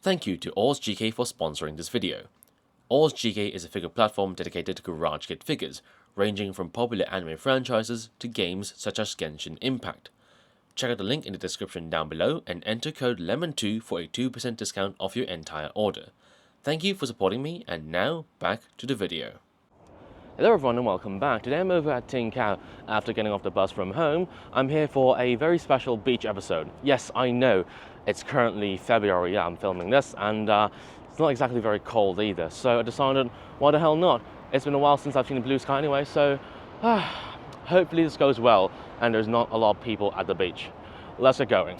Thank you to Oz GK for sponsoring this video. Oz GK is a figure platform dedicated to garage kit figures, ranging from popular anime franchises to games such as Genshin Impact. Check out the link in the description down below and enter code LEMON2 for a 2% discount off your entire order. Thank you for supporting me, and now back to the video. Hello everyone and welcome back. Today I'm over at Tin Cow after getting off the bus from home. I'm here for a very special beach episode. Yes, I know, it's currently February, I'm filming this, and it's not exactly very cold either. So I decided, why the hell not? It's been a while since I've seen a blue sky anyway, so hopefully this goes well and there's not a lot of people at the beach. Let's get going.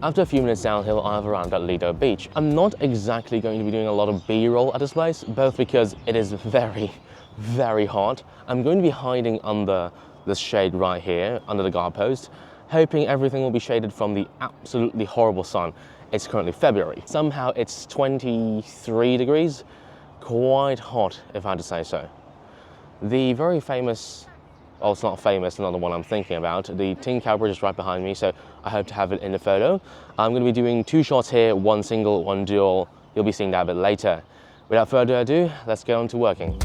After a few minutes downhill, I've arrived at Lido Beach. I'm not exactly going to be doing a lot of B-roll at this place, both because it is very, very hot. I'm going to be hiding under this shade right here, under the guard post, hoping everything will be shaded from the absolutely horrible sun. It's currently February. Somehow it's 23 degrees, quite hot if I had to say so. The very famous, well, it's not famous, another one I'm thinking about. The Tin Cow Bridge is right behind me, so I hope to have it in the photo. I'm going to be doing 2 shots here, 1 single, 1 dual. You'll be seeing that a bit later. Without further ado, let's get on to working.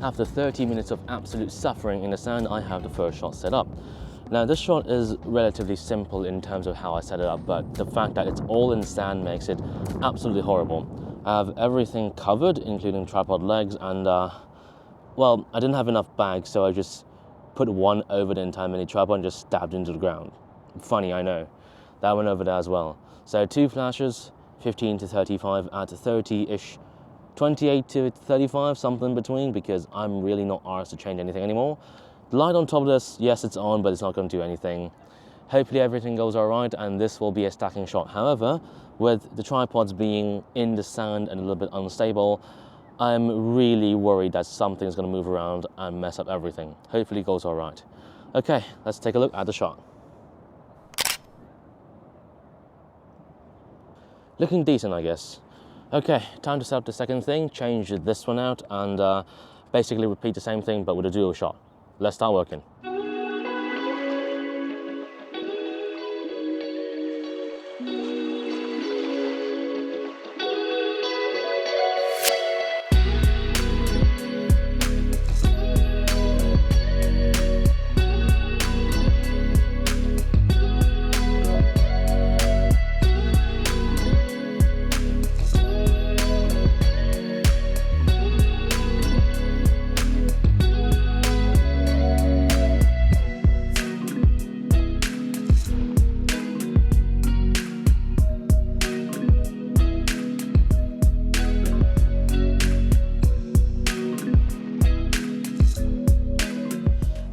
After 30 minutes of absolute suffering in the sand, I have the first shot set up. Now this shot is relatively simple in terms of how I set it up, but the fact that it's all in sand makes it absolutely horrible. I have everything covered, including tripod legs, and well, I didn't have enough bags, so I just put one over the entire mini tripod and just stabbed into the ground. Funny, I know. That went over there as well. So 2 flashes, 15 to 35 at 30-ish, 28 to 35, something in between, because I'm really not arsed to change anything anymore. The light on top of this, yes, it's on, but it's not going to do anything. Hopefully everything goes all right, and this will be a stacking shot. However, with the tripods being in the sand and a little bit unstable, I'm really worried that something's going to move around and mess up everything. Hopefully it goes all right. Okay, let's take a look at the shot. Looking decent, I guess. Okay, time to set up the second thing, change this one out, and basically repeat the same thing but with a dual shot. Let's start working.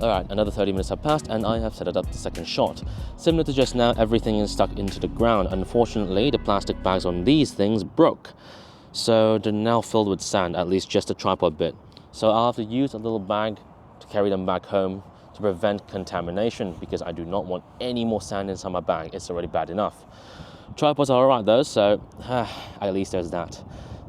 Alright, another 30 minutes have passed and I have set it up the second shot. Similar to just now, everything is stuck into the ground. Unfortunately, the plastic bags on these things broke. So they're now filled with sand, at least just the tripod bit. So I'll have to use a little bag to carry them back home to prevent contamination, because I do not want any more sand inside my bag. It's already bad enough. Tripods are alright though, so at least there's that.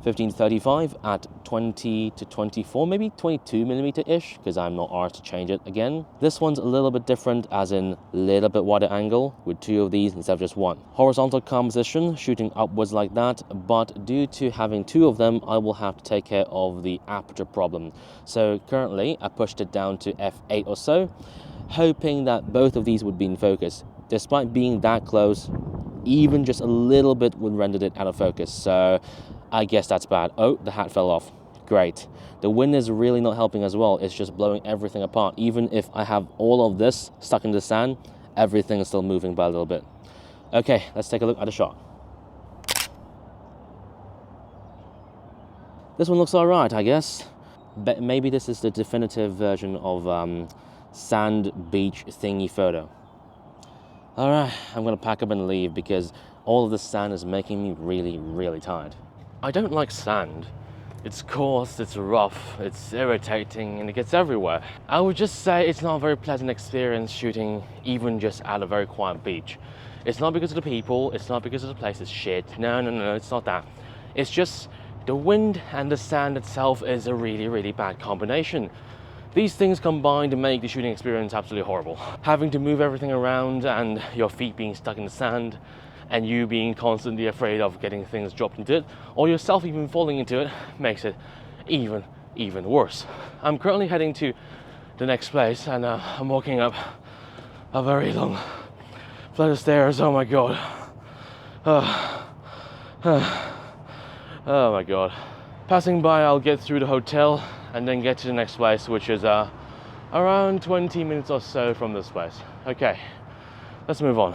15-35 at 20 to 24, maybe 22mm-ish, because I'm not asked to change it again. This one's a little bit different, as in a little bit wider angle with 2 of these instead of just 1. Horizontal composition, shooting upwards like that, but due to having 2 of them, I will have to take care of the aperture problem. So currently, I pushed it down to f8 or so, hoping that both of these would be in focus. Despite being that close, even just a little bit would render it out of focus. So I guess that's bad. Oh, the hat fell off. Great. The wind is really not helping as well. It's just blowing everything apart. Even if I have all of this stuck in the sand, everything is still moving by a little bit. Okay, let's take a look at the shot. This one looks all right, I guess. But maybe this is the definitive version of sand beach thingy photo. All right, I'm gonna pack up and leave because all of the sand is making me really, really tired. I don't like sand. It's coarse, it's rough, it's irritating, and it gets everywhere. I would just say it's not a very pleasant experience shooting even just at a very quiet beach. It's not because of the people, it's not because of the place is shit. No, it's not that. It's just the wind and the sand itself is a really, really bad combination. These things combine to make the shooting experience absolutely horrible. Having to move everything around and your feet being stuck in the sand and you being constantly afraid of getting things dropped into it or yourself even falling into it makes it even worse. I'm currently heading to the next place and I'm walking up a very long flight of stairs. Oh my god. Oh my god. Passing by, I'll get through the hotel and then get to the next place, which is around 20 minutes or so from this place. Okay, let's move on.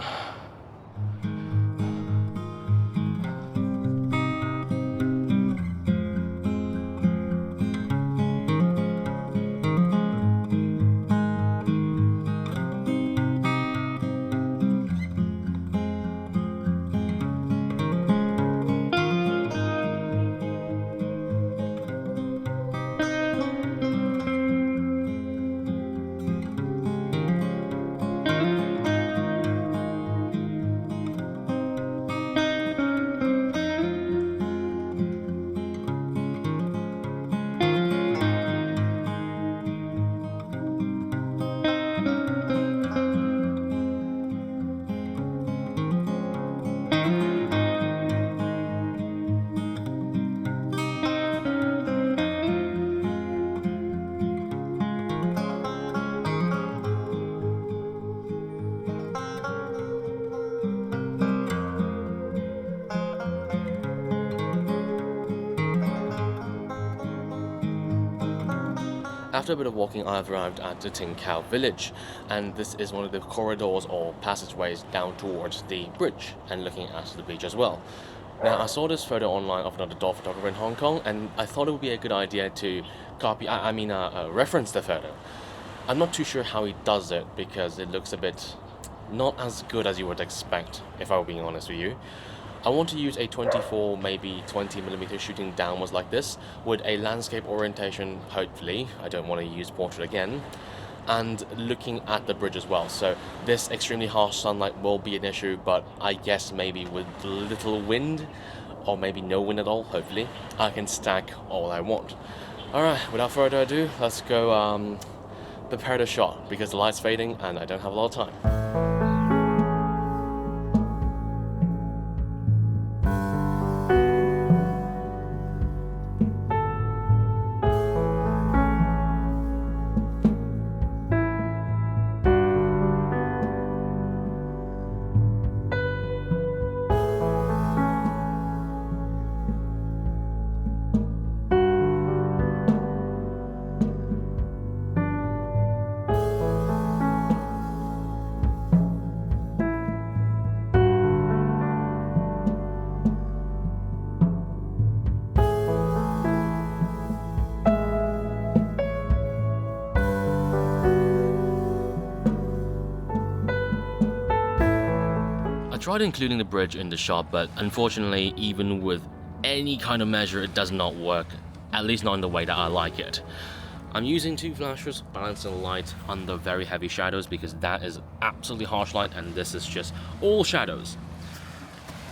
After a bit of walking, I've arrived at the Tin Cow village, and this is one of the corridors or passageways down towards the bridge and looking at the beach as well. Now, I saw this photo online of another dog photographer in Hong Kong, and I thought it would be a good idea to reference the photo. I'm not too sure how he does it because it looks a bit not as good as you would expect, if I were being honest with you. I want to use a 24, maybe 20mm shooting downwards like this with a landscape orientation, hopefully. I don't want to use portrait again. And looking at the bridge as well. So this extremely harsh sunlight will be an issue, but I guess maybe with little wind, or maybe no wind at all, hopefully, I can stack all I want. Alright, without further ado, let's go prepare the shot because the light's fading and I don't have a lot of time. I tried including the bridge in the shot, but unfortunately, even with any kind of measure, it does not work, at least not in the way that I like it. I'm using 2 flashes, balancing the light under very heavy shadows because that is absolutely harsh light and this is just all shadows.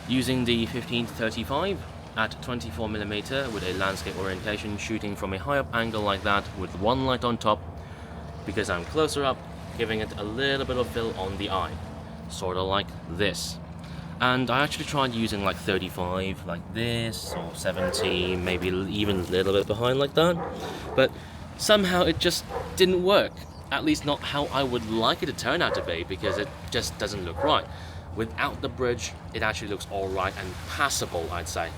Using the 15-35 at 24mm with a landscape orientation, shooting from a high up angle like that with one light on top because I'm closer up, giving it a little bit of fill on the eye, sort of like this. And I actually tried using like 35 like this, or 70, maybe even a little bit behind like that, but somehow it just didn't work. At least not how I would like it to turn out to be, because it just doesn't look right. Without the bridge, it actually looks alright and passable, I'd say.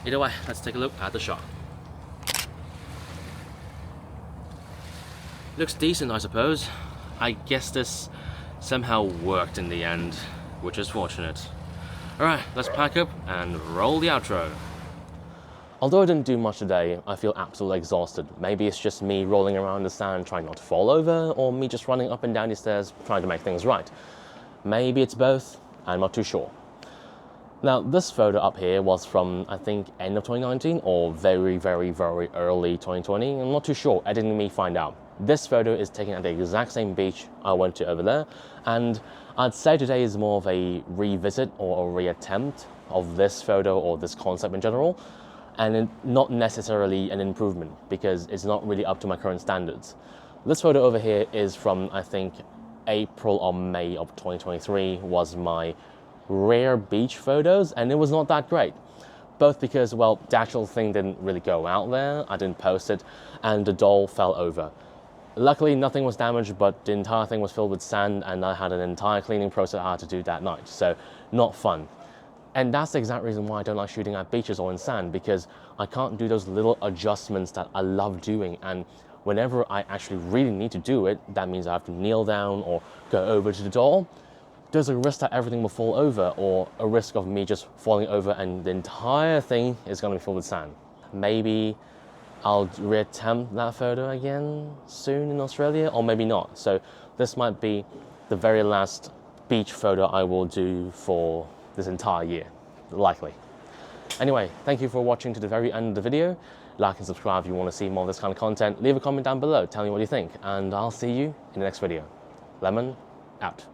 Either way, let's take a look at the shot. Looks decent, I suppose. I guess this somehow worked in the end, which is fortunate. Alright, let's pack up and roll the outro. Although I didn't do much today, I feel absolutely exhausted. Maybe it's just me rolling around the sand trying not to fall over, or me just running up and down the stairs trying to make things right. Maybe it's both, I'm not too sure. Now, this photo up here was from, I think, end of 2019 or very, very, very early 2020. I'm not too sure, editing me find out. This photo is taken at the exact same beach I went to over there, and I'd say today is more of a revisit or a reattempt of this photo or this concept in general, and not necessarily an improvement because it's not really up to my current standards. This photo over here is from, I think, April or May of 2023, was my rare beach photos, and it was not that great. Both because, well, the actual thing didn't really go out there, I didn't post it, and the doll fell over. Luckily, nothing was damaged, but the entire thing was filled with sand, and I had an entire cleaning process I had to do that night, so not fun. And that's the exact reason why I don't like shooting at beaches or in sand, because I can't do those little adjustments that I love doing, and whenever I actually really need to do it, that means I have to kneel down or go over to the doll. There's a risk that everything will fall over, or a risk of me just falling over and the entire thing is going to be filled with sand. Maybe I'll reattempt that photo again soon in Australia, or maybe not. So this might be the very last beach photo I will do for this entire year, likely. Anyway, thank you for watching to the very end of the video. Like and subscribe if you want to see more of this kind of content. Leave a comment down below, tell me what you think, and I'll see you in the next video. Lemon, out.